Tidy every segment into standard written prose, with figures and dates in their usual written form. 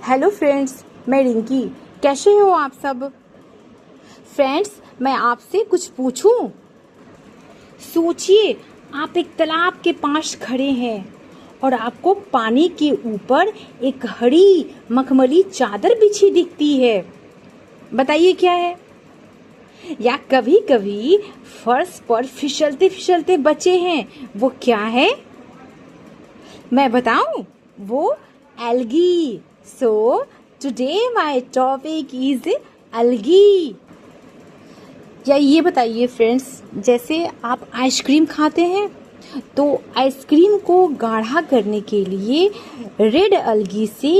Hello friends, मैं रिंकी। कैसे हो आप सब? फ्रेंड्स, मैं आपसे कुछ पूछूं? सोचिए, आप एक तालाब के पास खड़े हैं और आपको पानी के ऊपर एक हरी मखमली चादर बिछी दिखती है। बताइए क्या है? या कभी कभी फर्श पर फिसलते फिसलते बचे हैं, वो क्या है? मैं बताऊं? वो algae. So today my topic is algae। या ये बताइए फ्रेंड्स, जैसे आप आइसक्रीम खाते हैं तो आइसक्रीम को गाढ़ा करने के लिए रेड अलगी से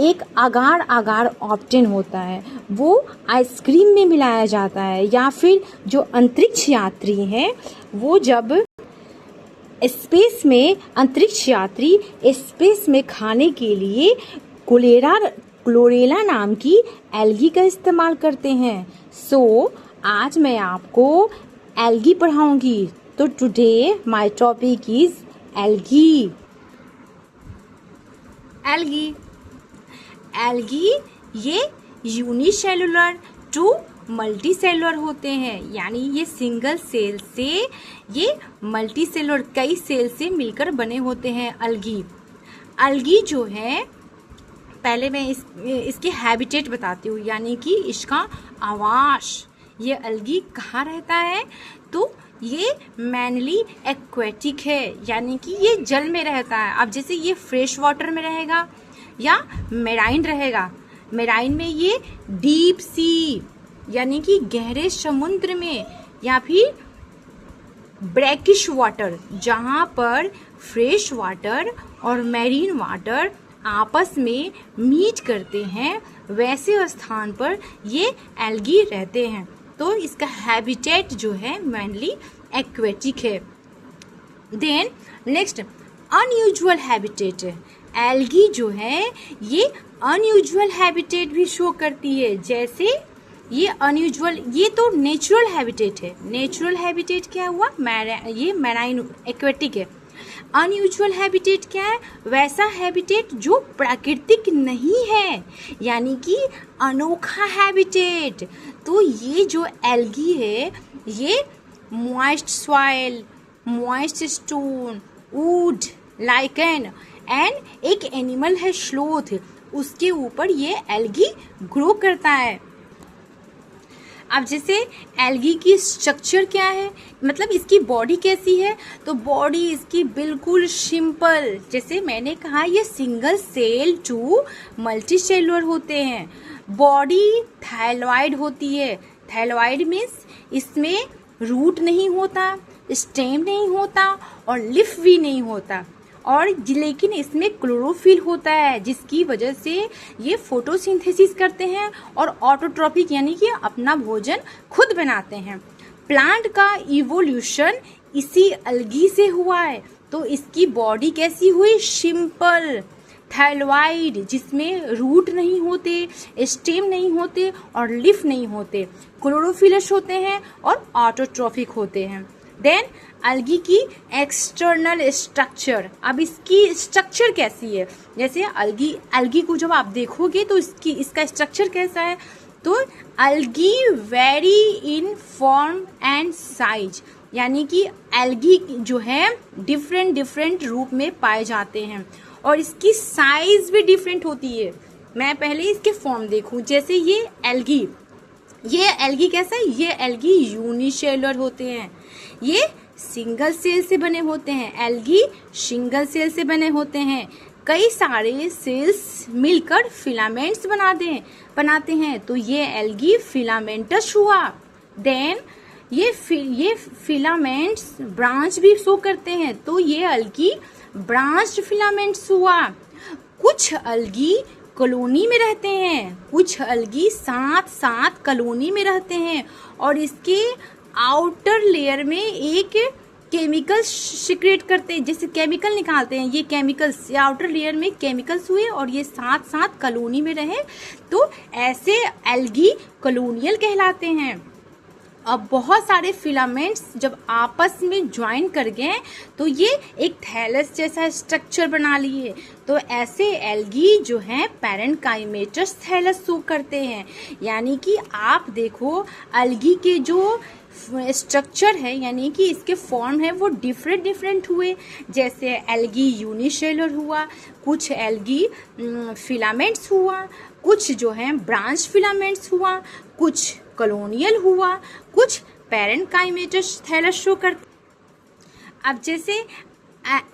एक आगार आगार ऑप्टेन होता है, वो आइसक्रीम में मिलाया जाता है। या फिर जो अंतरिक्ष यात्री हैं, वो जब अंतरिक्ष यात्री स्पेस में खाने के लिए क्लोरेला नाम की एल्गी का इस्तेमाल करते हैं। आज मैं आपको एल्गी पढ़ाऊंगी। तो today my topic is algae. Algae ये यूनिसेलुलर टू मल्टी सेलुलर होते हैं, यानी ये सिंगल सेल से ये मल्टी सेलुलर कई सेल से मिलकर बने होते हैं अलगी जो है, पहले मैं इसके हैबिटेट बताती हूँ, यानी कि इसका आवास। ये अलगी कहाँ रहता है? तो ये मेनली एक्वेटिक है, यानी कि ये जल में रहता है। अब जैसे ये फ्रेश वाटर में रहेगा या मेराइन रहेगा। मेराइन में ये डीप सी, यानी कि गहरे समुद्र में, या फिर ब्रैकिश वाटर, जहाँ पर फ्रेश वाटर और मैरीन वाटर आपस में मीट करते हैं, वैसे स्थान पर ये एल्गी रहते हैं। तो इसका हैबिटेट जो है मेनली एक्वेटिक है। Then next unusual habitat. Algae जो है ये अनयूजुअल हैबिटेट भी शो करती है। जैसे ये अनयूजुअल, ये तो नेचुरल हैबिटेट है। नेचुरल हैबिटेट क्या हुआ? ये मैराइन एक्वेटिक है। अनयूजुअल हैबिटेट क्या है? वैसा हैबिटेट जो प्राकृतिक नहीं है, यानी कि अनोखा हैबिटेट। तो ये जो एल्गी है, ये moist soil, moist stone, would, lichen and एक एनिमल है स्लोथ, उसके ऊपर ये एल्गी ग्रो करता है। अब जैसे एल्गी की स्ट्रक्चर क्या है, मतलब इसकी बॉडी कैसी है? तो बॉडी इसकी बिल्कुल सिंपल, जैसे मैंने कहा ये single cell to multicellular होते हैं। बॉडी थायलॉइड होती है। थायलॉइड मीन्स इसमें रूट नहीं होता, स्टेम नहीं होता और लीफ भी नहीं होता, और लेकिन इसमें क्लोरोफिल होता है, जिसकी वजह से ये फोटोसिंथेसिस करते हैं और ऑटोट्रॉपिक, यानी कि अपना भोजन खुद बनाते हैं। प्लांट का इवोल्यूशन इसी अलगी से हुआ है। तो इसकी बॉडी कैसी हुई? सिंपल थायलॉइड, जिसमें रूट नहीं होते, स्टेम नहीं होते और लीफ नहीं होते, क्लोरोफिलस होते हैं और ऑटोट्रॉफिक होते हैं। देन अलगी की एक्सटर्नल स्ट्रक्चर। अब इसकी स्ट्रक्चर कैसी है? जैसे अलगी को जब आप देखोगे तो इसका स्ट्रक्चर कैसा है? तो algae vary in form and size, यानी कि अलगी जो है डिफरेंट रूप में पाए जाते हैं और इसकी साइज भी डिफरेंट होती है। मैं पहले इसके फॉर्म देखूं। जैसे ये एल्गी कैसा है? ये एल्गी यूनिसेलुलर होते हैं। ये सिंगल सेल से बने होते हैं। एल्गी सिंगल सेल से बने होते हैं। कई सारे सेल्स मिलकर फिलामेंट्स बनाते हैं। तो ये एल्गी फिलामेंटस हुआ। देन ये फिलामेंट्स ब्रांच भी शो करते हैं। तो ये एल्गी ब्रांच्ड फिलामेंट्स हुआ। कुछ एल्गी कॉलोनी में रहते हैं, कुछ एल्गी साथ कॉलोनी में रहते हैं, और इसके आउटर लेयर में एक केमिकल सिक्रेट करते हैं, जैसे केमिकल निकालते हैं। ये केमिकल्स आउटर लेयर में केमिकल्स हुए और ये साथ कॉलोनी में रहे, तो ऐसे एल्गी कॉलोनियल कहलाते हैं। अब बहुत सारे फिलामेंट्स जब आपस में ज्वाइन कर गए तो ये एक थैलस जैसा स्ट्रक्चर बना लिए। तो ऐसे एल्गी जो हैं पैरेन्काइमेटस थैलस शो करते हैं। यानी कि आप देखो एल्गी के जो स्ट्रक्चर है यानी कि इसके फॉर्म है वो डिफरेंट डिफरेंट हुए। जैसे एल्गी यूनिसेलुलर हुआ, कुछ एल्गी फिलामेंट्स हुआ, कुछ जो है ब्रांच फिलामेंट्स हुआ, कुछ कॉलोनियल हुआ, कुछ पैरेन्काइमेटस थैलस शो कर। अब जैसे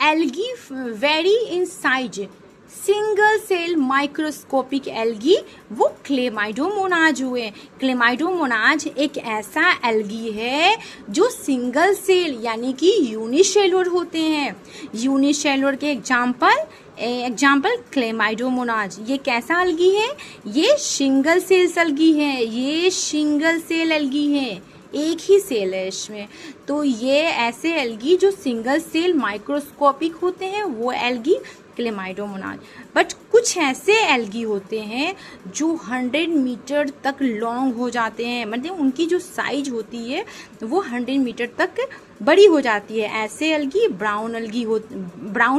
algae very in size, single cell microscopic algae वो क्लेमाइडोमोनाज हुए। क्लेमाइडोमोनाज एक ऐसा एल्गी है जो सिंगल सेल यानी कि यूनिसेलुलर होते हैं। यूनिसेलुलर के एग्जाम्पल क्लेमाइडोमोनाज। ये कैसा एल्गी है? ये सिंगल सेल एल्गी है। ये सिंगल सेल एल्गी है, एक ही सेल है इसमें। तो ये ऐसे एल्गी जो सिंगल सेल माइक्रोस्कोपिक होते हैं वो एल्गी क्लेमाइडोमोनाज। बट कुछ ऐसे एल्गी होते हैं जो 100 मीटर तक लॉन्ग हो जाते हैं, मतलब उनकी जो साइज होती है वो 100 मीटर तक बड़ी हो जाती है। ऐसे एल्गी ब्राउन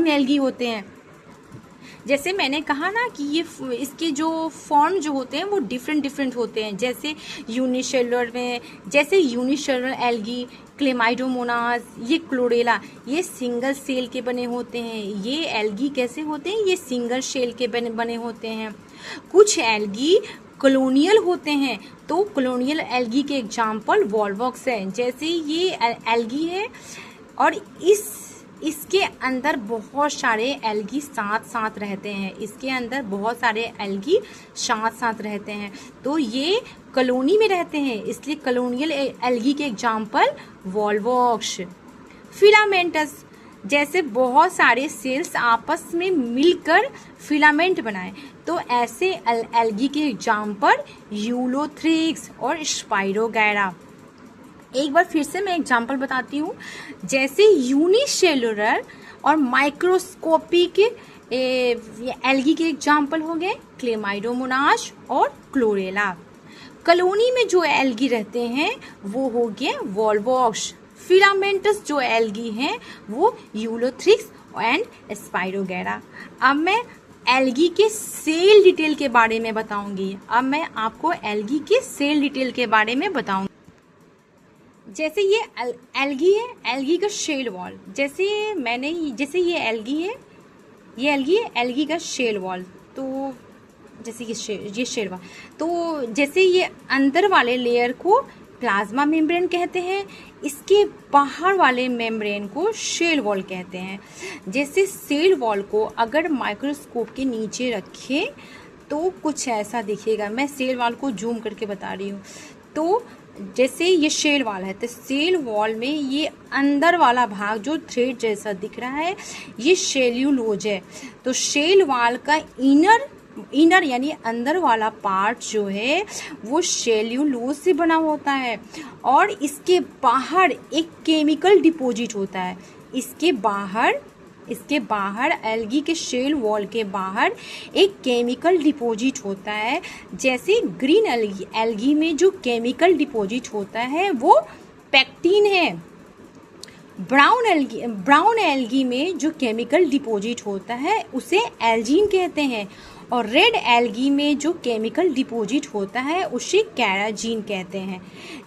एल्गी होते हैं। जैसे मैंने कहा ना कि ये इसके जो फॉर्म जो होते हैं वो डिफरेंट डिफरेंट होते हैं। जैसे यूनिसेलुलर में, जैसे यूनिसेलुलर एल्गी क्लेमाइडोमोनाज, ये क्लोरेला, ये सिंगल सेल के बने होते हैं। ये एल्गी कैसे होते हैं? ये सिंगल सेल के बने होते हैं। कुछ एल्गी कॉलोनियल होते हैं। तो कॉलोनियल एल्गी के एग्जाम्पल वॉल्वॉक्स हैं। जैसे ये एल्गी है और इसके अंदर बहुत सारे एल्गी साथ साथ रहते हैं। इसके अंदर बहुत सारे एल्गी साथ साथ रहते हैं, तो ये कॉलोनी में रहते हैं, इसलिए कॉलोनियल एल्गी के एग्जाम्पल वॉल्वॉक्स। फिलामेंटस, जैसे बहुत सारे सेल्स आपस में मिलकर फिलामेंट बनाए, तो ऐसे एल्गी के एग्जाम्पल यूलोथ्रिक्स और स्पाइरोगैरा। एक बार फिर से मैं एग्जाम्पल बताती हूँ। जैसे यूनिसेलुलर और माइक्रोस्कोपिक एल्गी के एग्जाम्पल हो गए क्लेमाइडोमोनाज और क्लोरेला। कॉलोनी में जो एल्गी रहते हैं वो हो गए वॉल्वॉक्स। फिलामेंटस जो एल्गी हैं वो यूलोथ्रिक्स एंड स्पाइरोगैरा। अब मैं एल्गी के सेल डिटेल के बारे में बताऊंगी। अब मैं आपको एल्गी के सेल डिटेल के बारे में बताऊंगी। जैसे ये एल्गी है, एल्गी का शेल वॉल, जैसे ये एल्गी है, ये एल्गी है, एल्गी का शेल वॉल। तो जैसे ये शेल वॉल, तो जैसे ये अंदर वाले लेयर को प्लाज्मा मेम्ब्रेन कहते हैं, इसके बाहर वाले मेम्ब्रेन को शेल वॉल कहते हैं। जैसे सेल वॉल को अगर माइक्रोस्कोप के नीचे रखें तो कुछ ऐसा दिखेगा। मैं सेल वॉल को जूम करके बता रही हूँ। तो जैसे ये शेल वॉल है, तो सेल वॉल में ये अंदर वाला भाग जो थ्रेड जैसा दिख रहा है ये सेल्यूलोज है। तो शेल वॉल का इनर यानी अंदर वाला पार्ट जो है वो सेल्यूलोज से बना होता है, और इसके बाहर एक केमिकल डिपॉजिट होता है। इसके बाहर एल्गी के शेल वॉल के बाहर एक केमिकल डिपॉजिट होता है। जैसे ग्रीन एल्गी में जो केमिकल डिपॉजिट होता है वो पेक्टिन है। ब्राउन एल्गी में जो केमिकल डिपॉजिट होता है उसे एल्जीन कहते हैं, और रेड एल्गी में जो केमिकल डिपॉजिट होता है उसे कैराजीन कहते हैं।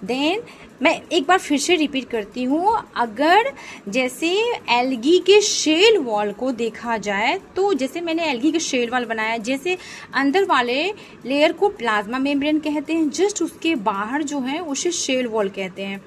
देन मैं एक बार फिर से रिपीट करती हूँ। अगर जैसे एल्गी के शेल वॉल को देखा जाए तो जैसे मैंने एल्गी का शेल वॉल बनाया, जैसे अंदर वाले लेयर को प्लाज्मा मेम्ब्रेन कहते हैं, जस्ट उसके बाहर जो है उसे शेल वॉल कहते हैं।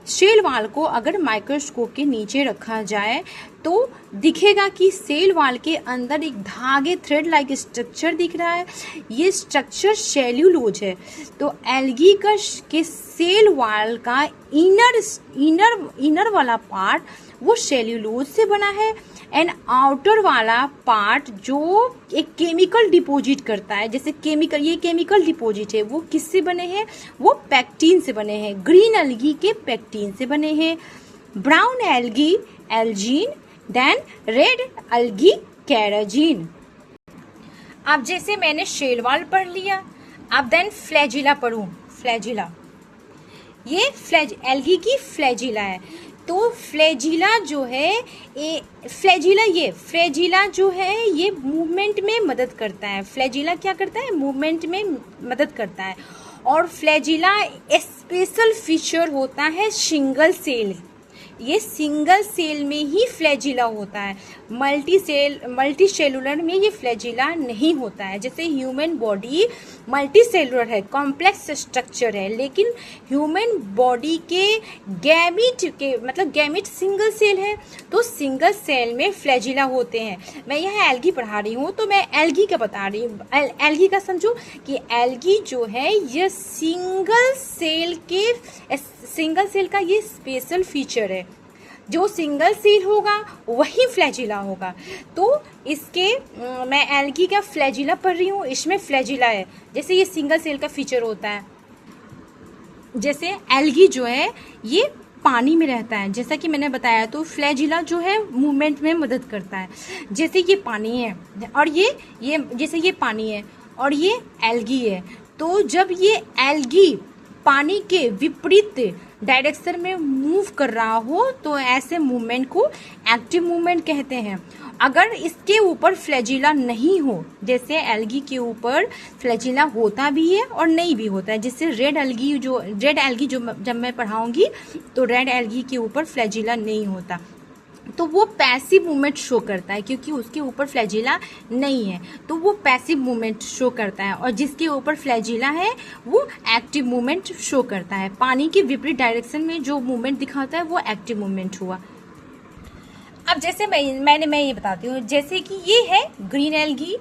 शेल वॉल को अगर माइक्रोस्कोप के नीचे रखा जाए तो दिखेगा कि सेल वॉल के अंदर एक धागे थ्रेड लाइक स्ट्रक्चर दिख रहा है। ये स्ट्रक्चर सेल्यूलोज है। तो एल्गी के सेल वॉल का इनर वाला पार्ट वो सेल्यूलोज से बना है, एंड आउटर वाला पार्ट जो एक केमिकल डिपॉजिट करता है। जैसे ये केमिकल डिपॉजिट है वो किससे बने हैं? वो पेक्टिन से बने हैं। ग्रीन एल्गी के पेक्टिन से बने हैं, brown algae algin, then red algae carrageenan. अब जैसे मैंने शेल वॉल पढ़ लिया, अब देन फ्लैजिला पढ़ूं। फ्लैजिला ये एल्गी की फ्लैजिला है। तो फ्लैजिला जो है फ्लैजिला जो है ये मूवमेंट में मदद करता है। फ्लैजिला क्या करता है? मूवमेंट में मदद करता है। और फ्लैजिला स्पेशल फीचर होता है सिंगल सेल। ये सिंगल सेल में ही फ्लैजिला होता है, मल्टी सेलुलर में ये फ्लैजिला नहीं होता है। जैसे ह्यूमन बॉडी मल्टी सेलुलर है, कॉम्प्लेक्स स्ट्रक्चर है, लेकिन ह्यूमन बॉडी के गैमिट सिंगल सेल है, तो सिंगल सेल में फ्लैजिला होते हैं। मैं यहाँ एल्गी पढ़ा रही हूँ तो मैं एल्गी का बता रही हूँ। एल्गी का समझो कि एल्गी जो है ये सिंगल सेल का ये स्पेशल फीचर है। जो सिंगल सेल होगा वही फ्लैजिला होगा। तो इसके मैं एल्गी का फ्लैजिला पढ़ रही हूँ, इसमें फ्लैजिला है। जैसे ये सिंगल सेल का फीचर होता है। जैसे एल्गी जो है ये पानी में रहता है, जैसा कि मैंने बताया। तो फ्लैजिला जो है मूवमेंट में मदद करता है। जैसे ये पानी है और ये जैसे ये पानी है और ये एल्गी है। तो जब ये एल्गी पानी के विपरीत डायरेक्शन में मूव कर रहा हो तो ऐसे मूवमेंट को एक्टिव मूवमेंट कहते हैं। अगर इसके ऊपर फ्लैजिला नहीं हो, जैसे एल्गी के ऊपर फ्लैजिला होता भी है और नहीं भी होता है, जैसे रेड एल्गी जो जब मैं पढ़ाऊंगी तो रेड एल्गी के ऊपर फ्लैजिला नहीं होता, तो वो पैसिव मूवमेंट शो करता है, क्योंकि उसके ऊपर फ्लैजिला नहीं है तो वो पैसिव मूवमेंट शो करता है। और जिसके ऊपर फ्लैजिला है वो एक्टिव मूवमेंट शो करता है। पानी के विपरीत डायरेक्शन में जो मूवमेंट दिखाता है वो एक्टिव मूवमेंट हुआ। अब जैसे मैं ये बताती हूँ, जैसे कि ये है ग्रीन एल्गी,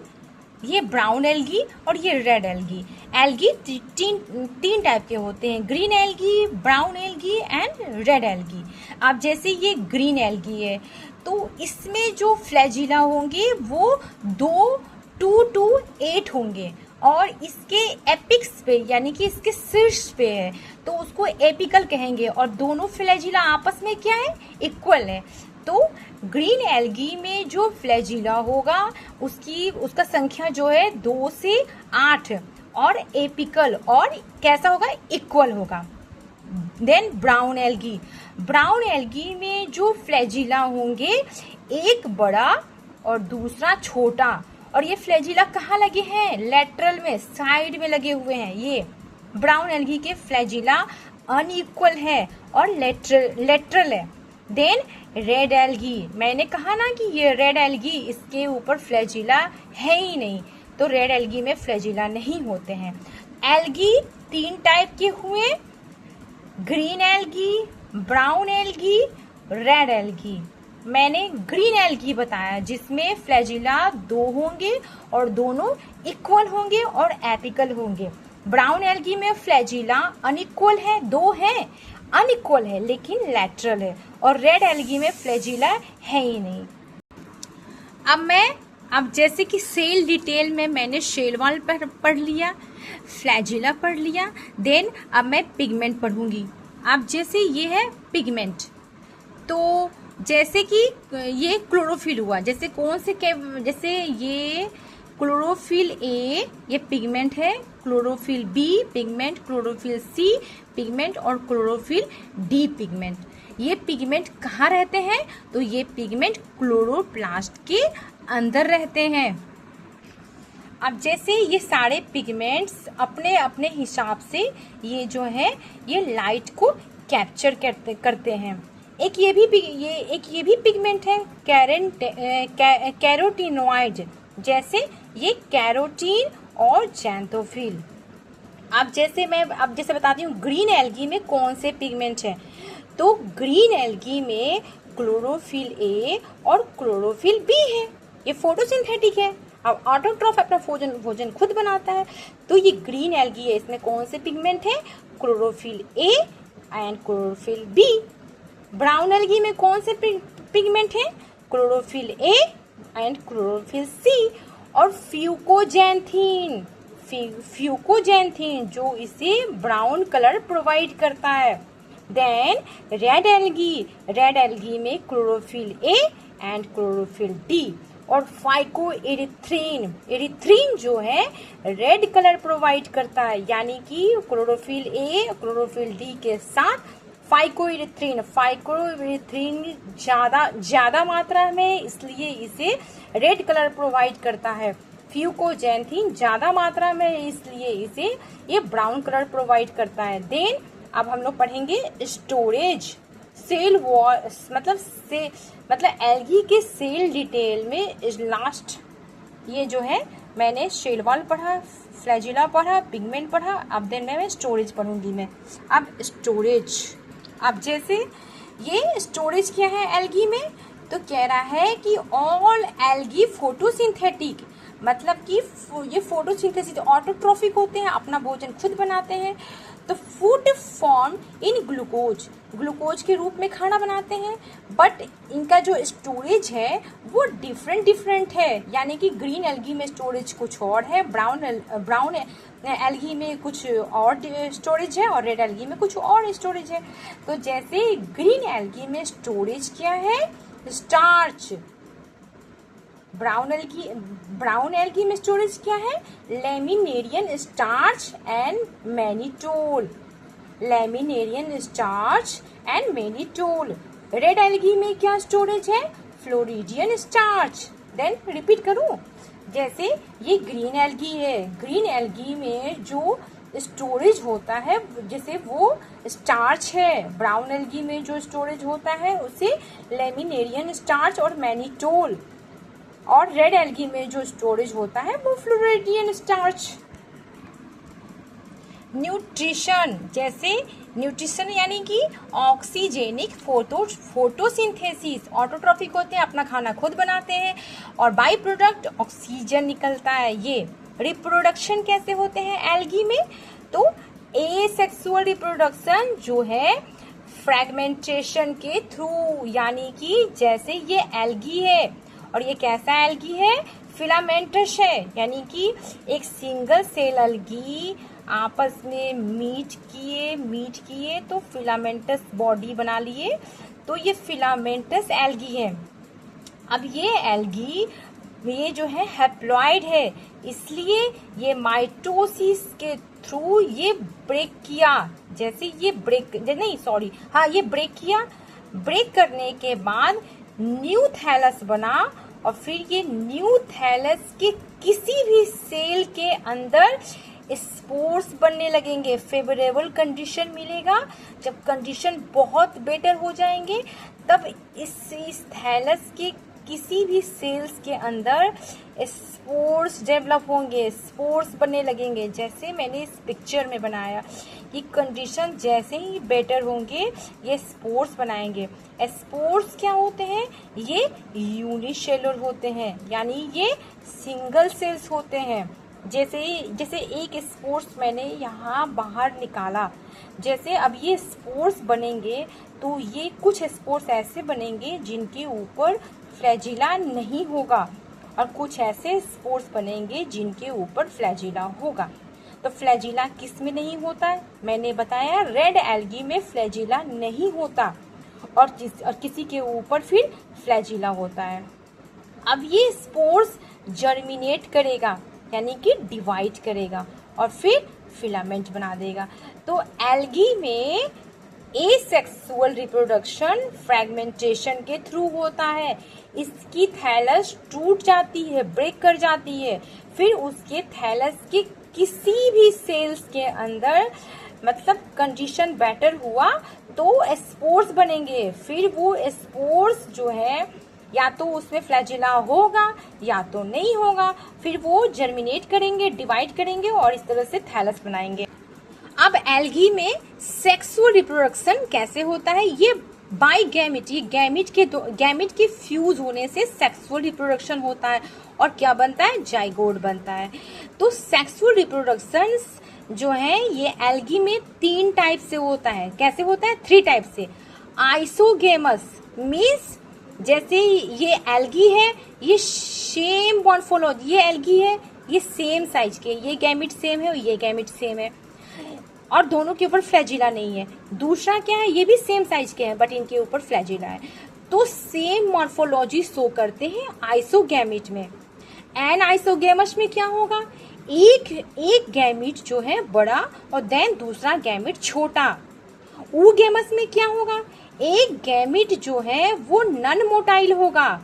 ये ब्राउन एल्गी और ये रेड एल्गी। एल्गी तीन टाइप के होते हैं, green algae, brown algae and red algae. अब जैसे ये ग्रीन एल्गी है तो इसमें जो फ्लैजिला होंगे वो 2 to 8 होंगे और इसके एपिक्स पे यानी कि इसके शीर्ष पे है तो उसको एपिकल कहेंगे। और दोनों फ्लैजिला आपस में क्या है? इक्वल है। तो ग्रीन एल्गी में जो फ्लैजिला होगा उसका संख्या जो है 2 से 8 और एपिकल और कैसा होगा? इक्वल होगा। देन ब्राउन एल्गी में जो फ्लैजिला होंगे एक बड़ा और दूसरा छोटा, और ये फ्लैजिला कहाँ लगे हैं? लेटरल में, साइड में लगे हुए हैं। ये ब्राउन एल्गी के फ्लैजिला अनइक्वल है और लेटरल है। देन रेड एल्गी, मैंने कहा ना कि ये रेड एल्गी इसके ऊपर फ्लैजिला है ही नहीं, तो रेड एल्गी में फ्लैजिला नहीं होते हैं। एल्गी 3 टाइप के हुए, green algae, brown algae, red algae. मैंने ग्रीन एल्गी बताया जिसमें फ्लैजिला 2 होंगे और दोनों इक्वल होंगे और एपिकल होंगे। ब्राउन एल्गी में फ्लैजिला अनइक्वल है, 2 हैं, अनइक्वल है लेकिन लैटरल है। और रेड एल्गी में फ्लैजिला है ही नहीं। अब जैसे कि सेल डिटेल में मैंने शेल वॉल पढ़ लिया, फ्लैजिला पढ़ लिया, देन अब मैं पिगमेंट पढ़ूंगी। अब जैसे ये है पिगमेंट, तो जैसे कि ये क्लोरोफिल हुआ, जैसे जैसे ये क्लोरोफिल ए ये पिगमेंट है, chlorophyll B pigment, chlorophyll C pigment और क्लोरोफिल डी पिगमेंट। ये पिगमेंट कहाँ रहते हैं? तो ये पिगमेंट क्लोरोप्लास्ट के अंदर रहते हैं। अब जैसे ये सारे पिगमेंट्स अपने अपने हिसाब से ये जो है ये लाइट को कैप्चर करते हैं। एक ये भी पिगमेंट है कैरोटीनॉइड, जैसे ये कैरोटीन और जैंथोफिल। अब जैसे बताती हूँ ग्रीन एल्गी में कौन से पिगमेंट है। तो ग्रीन एल्गी में क्लोरोफिल ए और क्लोरोफिल बी है, ये फोटोसिंथेटिक है। अब ऑटोट्रॉफ अपना भोजन खुद बनाता है। तो ये ग्रीन एल्गी है, इसमें कौन से पिगमेंट है? Chlorophyll A and chlorophyll B. Brown algae में कौन से पिगमेंट है? Chlorophyll A and chlorophyll C और फ्यूकोजैंथीन जो इसे ब्राउन कलर प्रोवाइड करता है। देन रेड एल्गी में chlorophyll A and chlorophyll D. और फाइकोएरिथ्रिन, एरिथ्रिन जो है रेड कलर प्रोवाइड करता है, यानी कि क्लोरोफिल ए क्लोरोफिल डी के साथ फाइकोएरिथ्रिन ज्यादा मात्रा में, इसलिए इसे रेड कलर प्रोवाइड करता है। फ्यूकोजैंथीन ज्यादा मात्रा में, इसलिए इसे ये ब्राउन कलर प्रोवाइड करता है। देन अब हम लोग पढ़ेंगे स्टोरेज सेल वॉल, मतलब एल्गी के सेल डिटेल में लास्ट ये जो है मैंने शेल वॉल पढ़ा, फ्लैजिला पढ़ा, पिगमेंट पढ़ा, अब देन मैं स्टोरेज पढ़ूंगी मैं। अब स्टोरेज, अब जैसे ये स्टोरेज क्या है एल्गी में, तो कह रहा है कि ऑल एल्गी फोटोसिंथेटिक, मतलब कि ये फोटोसिंथेसिस ऑटोट्रॉफिक होते हैं, अपना भोजन खुद बनाते हैं। तो फूड फॉर्म इन ग्लूकोज के रूप में खाना बनाते हैं, बट इनका जो स्टोरेज है वो डिफरेंट है, यानी कि ग्रीन एल्गी में स्टोरेज कुछ और है, ब्राउन एल्गी में कुछ और स्टोरेज है, और रेड एल्गी में कुछ और स्टोरेज है। तो जैसे ग्रीन एल्गी में स्टोरेज क्या है, स्टार्च। ब्राउन एल्गी में स्टोरेज क्या है, laminarin starch and mannitol, laminarin starch and mannitol. Red algae में क्या स्टोरेज है, फ्लोरिडियन स्टार्च। देन रिपीट करूं, जैसे ये ग्रीन एल्गी है, ग्रीन एल्गी में जो स्टोरेज होता है जैसे वो स्टार्च है, ब्राउन एल्गी में जो स्टोरेज होता है उसे लेमिनेरियन स्टार्च और मैनिटोल, और रेड एल्गी में जो स्टोरेज होता है वो फ्लोरिडियन स्टार्च। न्यूट्रिशन, जैसे न्यूट्रिशन यानी कि ऑक्सीजेनिक फोटोसिंथेसिस, ऑटोट्रॉफिक होते हैं, अपना खाना खुद बनाते हैं, और बाई प्रोडक्ट ऑक्सीजन निकलता है। ये रिप्रोडक्शन कैसे होते हैं एल्गी में, तो एसेक्सुअल रिप्रोडक्शन जो है फ्रैगमेंटेशन के थ्रू, यानी कि जैसे ये एल्गी है और ये कैसा एल्गी है, फिलामेंटस है, यानी कि एक सिंगल सेल एल्गी आपस में मीट किए तो फिलामेंटस बॉडी बना लिए, तो ये फिलामेंटस एल्गी है। अब ये एल्गी ये जो है हैप्लॉइड है, इसलिए ये माइटोसिस के थ्रू ये ब्रेक किया, जैसे ये ये ब्रेक किया, ब्रेक करने के बाद न्यू थैलस बना, और फिर ये न्यू थैलस के किसी भी सेल के अंदर स्पोर्स बनने लगेंगे। फेवरेबल कंडीशन मिलेगा, जब कंडीशन बहुत बेटर हो जाएंगे तब इस थैलस के किसी भी सेल्स के अंदर स्पोर्स डेवलप होंगे, स्पोर्स बनने लगेंगे, जैसे मैंने इस पिक्चर में बनाया। ये कंडीशन जैसे ही बेटर होंगे ये स्पोर्स बनाएंगे। स्पोर्स क्या होते हैं, ये यूनिसेलुलर होते हैं, यानी ये सिंगल सेल्स होते हैं। जैसे एक स्पोर्स मैंने यहाँ बाहर निकाला, जैसे अब ये स्पोर्स बनेंगे तो ये कुछ स्पोर्स ऐसे बनेंगे जिनके ऊपर फ्लैजिला नहीं होगा, और कुछ ऐसे स्पोर्स बनेंगे जिनके ऊपर फ्लैजिला होगा। तो फ्लैजिला किस में नहीं होता है, मैंने बताया रेड एल्गी में फ्लैजिला नहीं होता, और किसी के ऊपर फिर फ्लैजिला होता है। अब ये स्पोर्स जर्मिनेट करेगा, यानी कि डिवाइड करेगा, और फिर फिलामेंट बना देगा। तो एल्गी में एसेक्सुअल रिप्रोडक्शन फ्रैगमेंटेशन के थ्रू होता है। इसकी थैलस टूट जाती है, ब्रेक कर जाती है, फिर उसके थैलस के किसी भी सेल्स के अंदर मतलब कंडीशन बेटर हुआ तो स्पोर्स बनेंगे। फिर वो स्पोर्स जो है या तो उसमें फ्लैजिला होगा या तो नहीं होगा, फिर वो जर्मिनेट करेंगे, डिवाइड करेंगे, और इस तरह से थैलस बनाएंगे। अब एल्गी में सेक्सुअल रिप्रोडक्शन कैसे होता है, ये बाई गैमिट, ये गैमिट के फ्यूज होने से सेक्सुअल रिप्रोडक्शन होता है, और क्या बनता है, जाइगोट बनता है। तो सेक्सुअल रिप्रोडक्शन जो है ये एल्गी में 3 टाइप से होता है। कैसे होता है, 3 टाइप से। आइसोगेमस मीन्स जैसे ये एल्गी है, ये सेम मॉर्फोलॉजी, ये एल्गी है, ये सेम साइज के, ये गैमिट सेम है और ये गैमिट सेम है, और दोनों के ऊपर फ्लैजिला नहीं है। दूसरा क्या है, ये भी सेम साइज के हैं बट इनके ऊपर फ्लैजिला है। तो सेम मॉर्फोलॉजी शो करते हैं आइसोगैमेट में। एन आइसोगैमस में क्या होगा, एक गैमेट जो है बड़ा और देन दूसरा गैमेट छोटा। ऊगैमस में क्या होगा, एक गैमेट जो है वो नन मोटाइल होगा,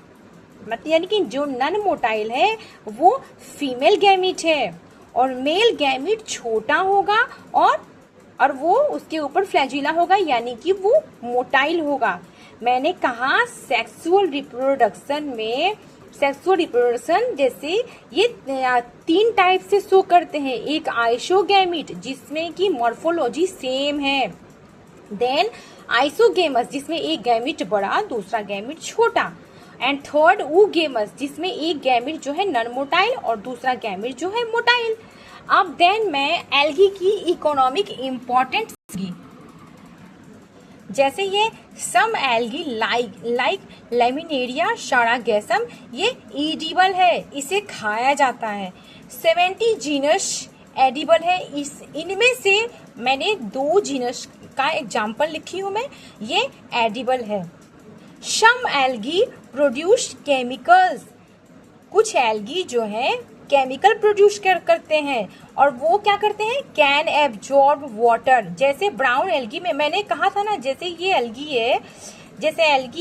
मतलब यानी कि जो नन मोटाइल है वो फीमेल गैमेट है, और मेल गैमेट छोटा होगा और वो उसके ऊपर फ्लैजिला होगा, यानी कि वो मोटाइल होगा। मैंने कहा सेक्सुअल रिप्रोडक्शन जैसे ये 3 टाइप से शो करते हैं। एक आइसोगैमेट जिसमें कि मॉर्फोलॉजी सेम है, देन आइसोगेमस जिसमें एक गैमेट बड़ा दूसरा गैमेट छोटा, एंड थर्ड ऊगेमस जिसमें एक गैमेट जो है नन मोटाइल और दूसरा गैमेट जो है मोटाइल। अब देन मैं एल्गी की इकोनॉमिक इम्पोर्टेंस की, जैसे ये सम एल्गी लाइक लेमिनेरिया शारागैसम ये एडिबल है, इसे खाया जाता है। 70 जीनस एडिबल है, इनमें से मैंने 2 जीनस का एग्जाम्पल लिखी हूँ मैं, ये एडिबल है। सम एल्गी प्रोड्यूस केमिकल्स, कुछ एल्गी जो है केमिकल प्रोड्यूस करते हैं, और वो क्या करते हैं, कैन एब्जॉर्ब वाटर। जैसे ब्राउन एल्गी में मैंने कहा था ना, जैसे ये एल्गी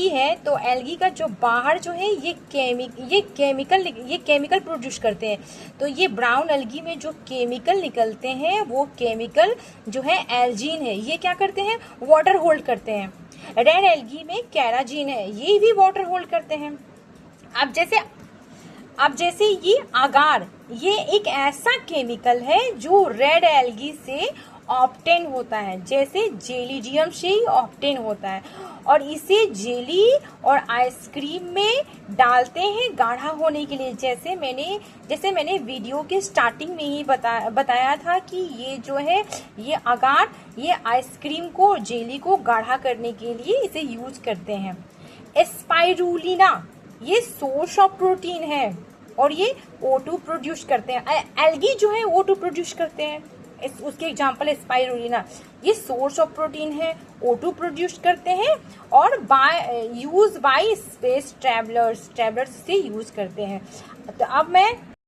है तो एल्गी का जो बाहर जो है ये केमिकल प्रोड्यूस करते हैं। तो ये ब्राउन एल्गी में जो केमिकल निकलते हैं वो केमिकल जो है एल्जीन है, ये क्या करते हैं, वाटर होल्ड करते हैं। रेड एल्गी में कैराजीन है, ये भी वाटर होल्ड करते हैं। अब जैसे ये अगार, ये एक ऐसा केमिकल है जो रेड एल्गी से ऑब्टेन होता है, जैसे जेलिडियम से ही ऑब्टेन होता है, और इसे जेली और आइसक्रीम में डालते हैं गाढ़ा होने के लिए। जैसे मैंने वीडियो के स्टार्टिंग में ही बताया था कि ये जो है ये अगार, ये आइसक्रीम को, जेली को गाढ़ा करने के लिए इसे यूज करते हैं। स्पाइरुलिना ये सोर्स ऑफ प्रोटीन है और ये O2 प्रोड्यूस करते हैं। एल्गी जो है O2 प्रोड्यूस करते हैं, उसके एग्जांपल स्पाइरुलिना, ये सोर्स ऑफ प्रोटीन है, O2 प्रोड्यूस करते हैं, और यूज बाय स्पेस ट्रैवलर्स से यूज करते हैं। तो अब मैं